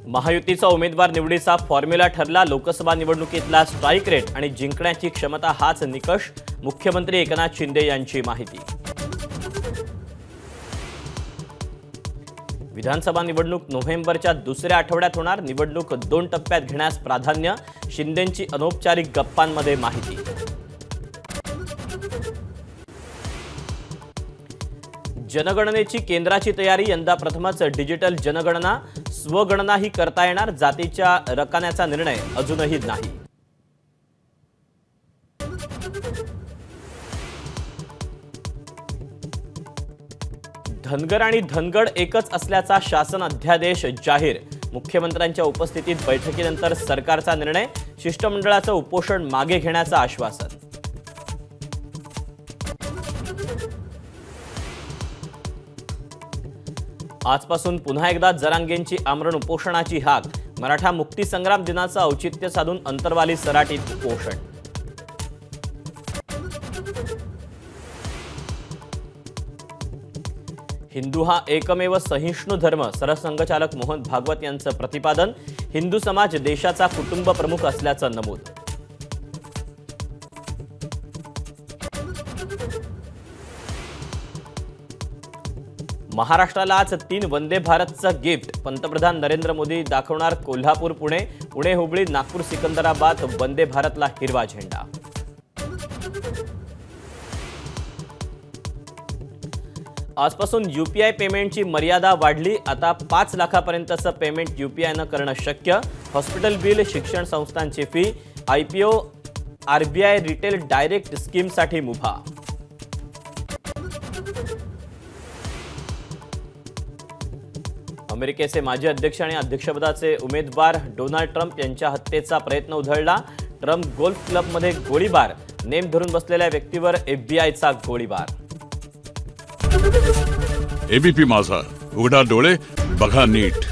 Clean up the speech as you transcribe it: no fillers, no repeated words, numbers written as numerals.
महायुतीचा उमेदवार निवडीचा फॉर्म्युला ठरला। लोकसभा निवडणुकीतला स्ट्राईक रेट आणि जिंकण्याची क्षमता हाच निकष। मुख्यमंत्री एकनाथ शिंदे यांची माहिती। विधानसभा निवडणूक नोव्हेंबरच्या दुसऱ्या आठवड्यात होणार। निवडणूक 2 टप्प्यात घेण्यास प्राधान्य। शिंदेंची अनौपचारिक गप्पांमध्ये माहिती। जनगणनेची केंद्राची तयारी। यंदा प्रथमच डिजिटल जनगणना। स्वगणनाही करता येणार। जातीच्या रकान्याचा निर्णय अजूनही नाही। धनगर आणि धनगड एकच असल्याचा शासन अध्यादेश जाहीर। मुख्यमंत्र्यांच्या उपस्थितीत बैठकीनंतर सरकारचा निर्णय। शिष्टमंडळाचं उपोषण मागे घेण्याचं आश्वासन। आजपासून पुन्हा एकदा जरांगेंची आमरण उपोषणाची हाक। मराठा मुक्ती संग्राम दिनाचं औचित्य साधून अंतरवाली सराटीत उपोषण। हिंदू हा एकमेव सहिष्णु धर्म। सरसंघचालक मोहन भागवत यांचं प्रतिपादन। हिंदू समाज देशाचा कुटुंब प्रमुख असल्याचं नमूद। महाराष्ट्राला आज 3 वंदे भारतचं गिफ्ट। पंतप्रधान नरेंद्र मोदी दाखवणार कोल्हापूर पुणे, पुणे हुबळी, नागपूर सिकंदराबाद वंदे भारतला हिरवा झेंडा। आजपासून यूपीआय पेमेंटची मर्यादा वाढली। आता 5 लाखापर्यंतचं पेमेंट यूपीआयनं करणं शक्य। हॉस्पिटल बिल, शिक्षण संस्थांची fee, IPO, RBI retail direct स्कीमसाठी मुभा। अमेरिकेचे माजी अध्यक्ष आणि अध्यक्षपदाचे उमेदवार डोनाल्ड ट्रम्प यांच्या हत्येचा प्रयत्न उधळला। ट्रम्प गोल्फ क्लबमध्ये गोळीबार। नेम धरून बसलेल्या व्यक्तीवर एफबीआयचा गोळीबार। एबीपी माझा, उघडा डोळे बघा नीट।